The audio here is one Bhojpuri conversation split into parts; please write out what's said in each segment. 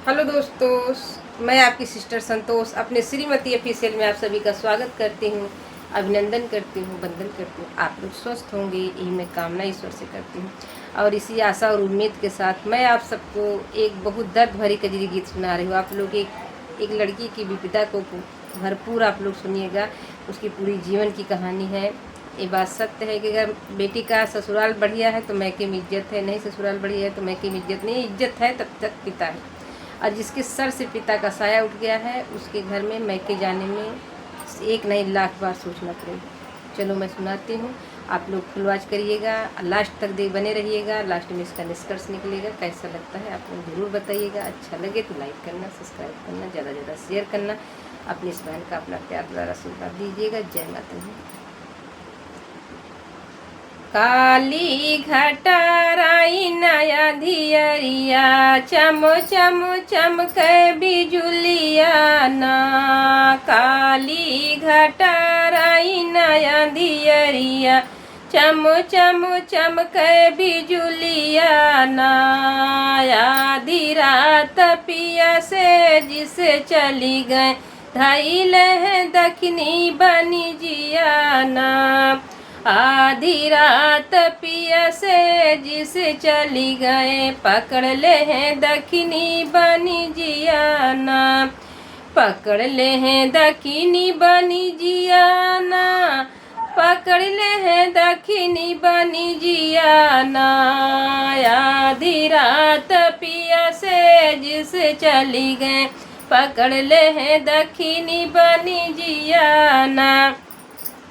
हेलो दोस्तों, मैं आपकी सिस्टर संतोष अपने श्रीमती ऑफिशियल में आप सभी का स्वागत करती हूँ, अभिनंदन करती हूँ, वंदन करती हूँ। आप लोग स्वस्थ होंगे, यही मैं कामना ईश्वर से करती हूँ। और इसी आशा और उम्मीद के साथ मैं आप सबको एक बहुत दर्द भरी कजरी गीत सुना रही हूँ। आप लोग एक लड़की की विपदा को भरपूर आप लोग सुनिएगा। उसकी पूरी जीवन की कहानी है। ये बात सत्य है कि अगर बेटी का ससुराल बढ़िया है तो मैके में इज्जत है, नहीं ससुराल बढ़िया है तो मैके में इज्जत नहीं। इज्जत है तब तक पिता है, और जिसके सर से पिता का साया उठ गया है उसके घर में मैके जाने में एक नहीं लाख बार सोचना पड़ेगा। चलो मैं सुनाती हूँ, आप लोग फुल वॉच करिएगा, लास्ट तक बने रहिएगा। लास्ट में इसका निष्कर्ष निकलेगा। कैसा लगता है आप लोग ज़रूर बताइएगा। अच्छा लगे तो लाइक करना, सब्सक्राइब करना, ज़्यादा से ज़्यादा शेयर करना। अपनी इस बहन का अपना प्यार द्वारा आशीर्वाद दीजिएगा। जय माता दी। काली घटाराई नया धियरिया, चम चम चमक बिजुलिया ना। काली घटाराई नया धियरिया, चम चम चमक बिजुलिया ना। आधी रात पिया से जिसे चली गए, धैल है दखनी बनी जिया ना। आधी रात पिया से जिसे चली गए, पकड़ ले हैं दखनी बनी जियाना। पकड़ ले हैं दखनी बनी जियाना, पकड़ ले हैं दखनी बनी जियाना। आधी रात पिया से जिसे चली गए, पकड़ ले हैं दखनी बनी जियाना।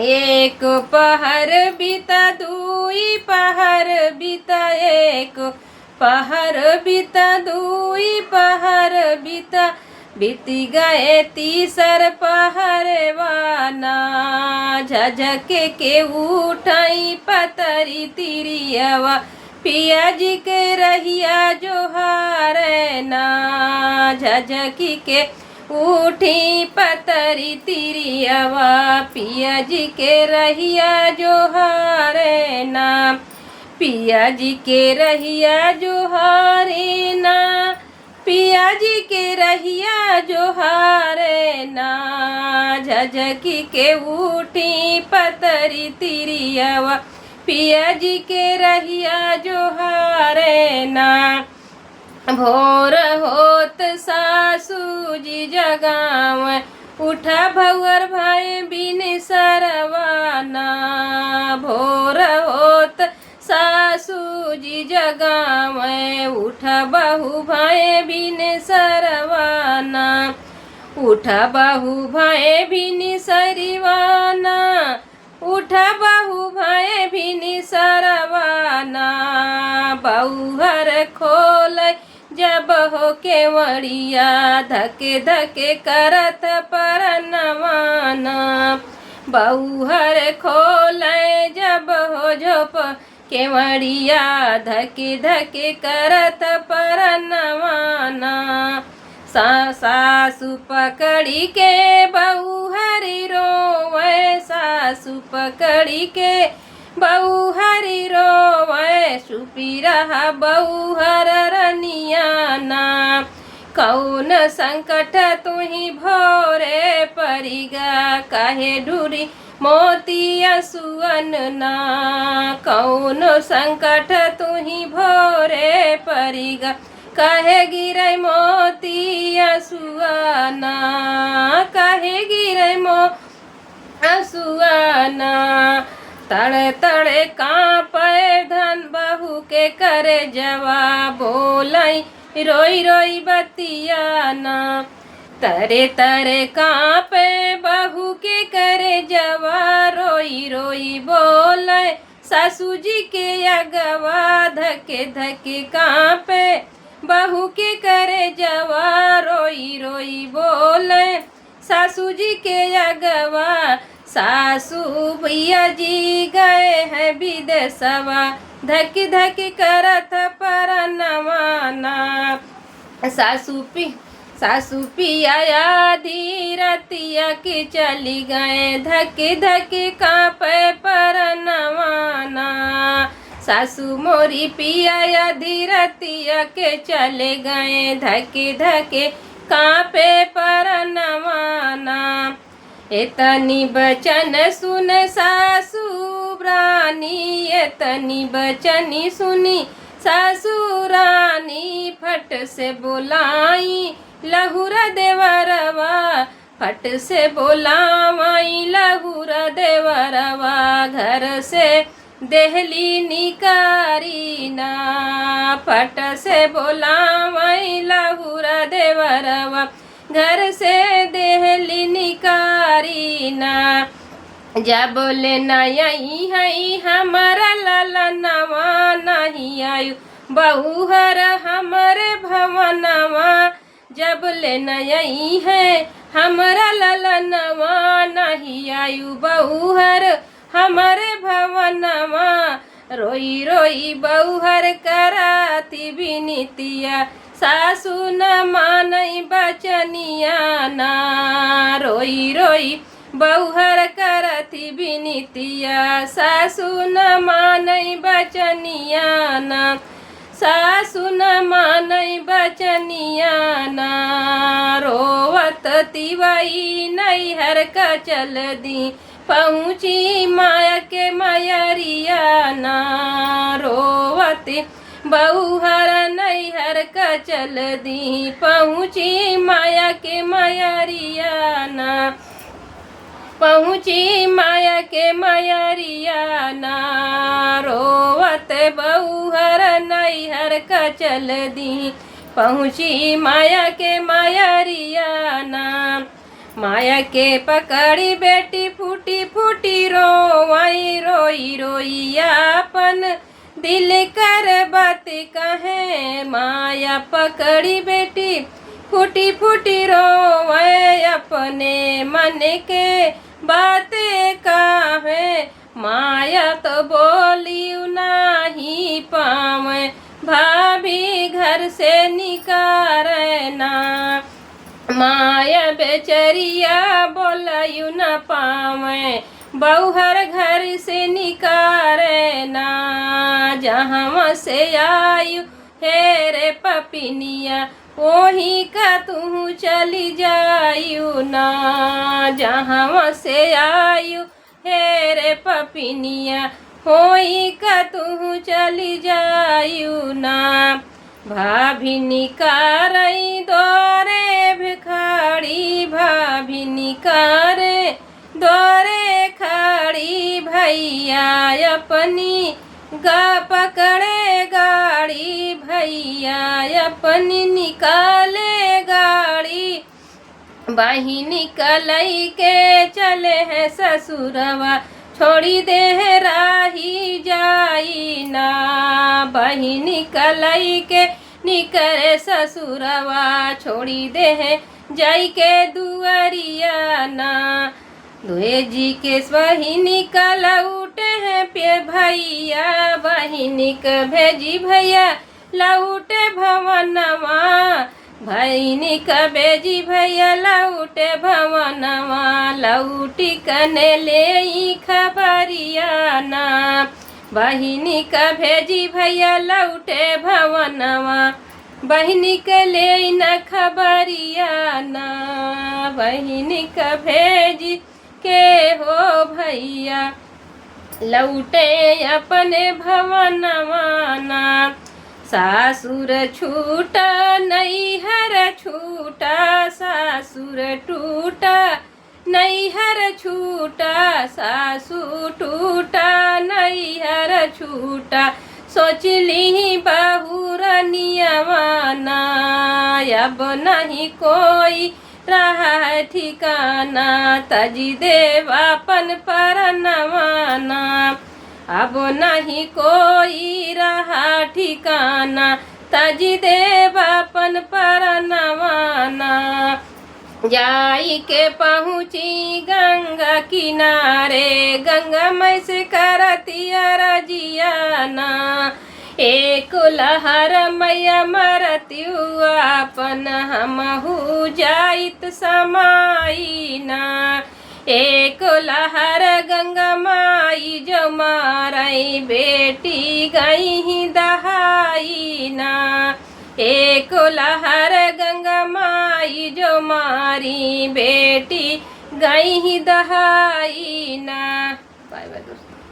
एक पहर बीता दुई पहर बीता, एक पहर बीता दुई पहर बीता, बीती गए तीसर पहरवाना। झझके के उठाई पतरी तिरियवा, पिया जी के रहिया जोहारे ना। झझकी के उठी पतरी तिरियवा, पिया जी के रहिया जोहारे ना। पिया जी के रहिया जोहारे ना, पिया जी के रहिया जोहारे ना। झझकी के उठी पतरी तिरियवा, पिया जी के रहिया जोहारे ना। भोर होत सासू जी जगाव, उठा भवर भाई बिन सरवाना। भोर होत सासू जी जगाव, उठा बहू भाई बिन सरवाना। उठा बहू भाई बिन सरिवाना, उठा बहू भाई बिन सरवाना। बहुहर खोल जब हो केवड़िया, धके धके करत परनवाना। बहुहर खोल जब हो झोप केवड़िया, धके धके करत परनवाना। सासु पकड़ी के बहुहरी रोवे, सासु पकड़ी के बहुहरी रोवे, सुपी रहा बहुहर रनियाना। कौन संकट तुही भोरे परिगा, काहे ढूरी मोतिया सुअन ना। कौन संकट तुही भोरे परिगा, काहे गिरे मोतिया सुआना। काहे गिरे मोतिया सुआना। तड़े तड़े कांपे धन बहू के करे जवाब, बोलाई रोई रोई बतियाना। तरे तरे कांपे बहू के करे जवा, रोई रोई बोले सासू जी के अगवा। धके धके कांपे बहू के करे जवा, रोई रोई बोले सासू जी के अगवा। सासू भैया जी गए हैं विदेशवा, धक धक करत परनवाना। सासू पिया आधी रतिया के चली गए, धक धक कांपे परनवाना। सासू मोरी पिया धीरतिया के चले गए धके धके कांपे परनवाना। एतनी बचन सुन सासू रानी, एतनी बचनी सुनी सासू रानी, फट से बोलाई लहुरा देवरवा, फट से बोलावाई लहुरा देवरवा, घर से देहली निकारी ना, फट से बोलावाई लहुरा देवरवा, घर से देहली निकारी ना। जा बोले नई है हमारा ललनवा, नहीं आयु बहुहर हमारे भवनवा, जब ले नई है हमारा ललनवा, नहीं आयु बहुहर हमारे भवनवा। रोई रोई बहुहर कराती बिनितिया, सासू न मानई बचनिया ना, रोई रोई बहुहर करती बिनितिया, सासू न मानई बचनिया ना, सासू न मानई बचनिया ना। रोवत तिवई नैहर का चल दी, पहुँची माया के मयरिया ना, रोवत बहुहर नैहर का चल दी, पहुँची माया के मयरिया ना, पहुँची माया के मयरिया ना। रोवत बहुहर नैहर का चल दी, पहुँची माया के मयरिया ना। माया के पकड़ी बेटी फूटी फूटी रोवाई, रोई रोई अपन दिल कर बात कहे, माया पकड़ी बेटी फूटी फूटी रोवे, अपने मन के बातें काहे, माया तो बोली नहीं पावे, भाभी घर से निकारे ना, माया बेचरिया बोलयू न पावे, बहुहर घर से निकारे ना। जहाँ से आयु हे रे पपिनिया, वही का तू चली जायू ना, जहाँ से आयु हे रे पपिनिया, होई का तू चली जायू ना। भाभी निकारई द्वारे भिखारी, भाभी निकारे द्वारे खाड़ी, भैया अपनी पकड़े गाड़ी, भैया अपनी निकाले गाड़ी, बही निकलई के चले हैं ससुरवा, छोड़ी दे राही जाई ना, बही निकलई के निकरे ससुरवा, छोड़ी दे जाई के दुआरिया ना। दुए जी के स्वही निकल उठे हैं पे भैया, बहिनी के भेजी भैया लौटे भवनवा, भैनी का बेजी भैया लौटे भवनवा, लौटी कने ले खबरिया ना, बहिनी का भेजी भैया लौटे भवनवा, बहिनी के ले न खबरिया ना, बहिनी का भेजी के हो भैया लौटे अपने भवनवा ना। सासुर छूटा नैहर छूटा, सासुर टूटा नैहर छूटा, सासू टूटा नैहर छूटा, सोचली बहुर नियमाना, अब नहीं कोई रहा ठिकाना, तजी देवापन परनवाना, अब नहीं कोई रहा ठिकाना, तजी देवापन परनवाना। जाई के पहुँची गंगा किनारे, गंगा मैं से करती रजियाना, एक लहर मैया मरत्यु आपन हमहू जाइत समाईना, एक लहर गंगा माई जो मारई बेटी गई ही दहाई ना। एक लहर गंगा माई जो मारी बेटी गई ही दहाई ना। बाय बाय दोस्तों।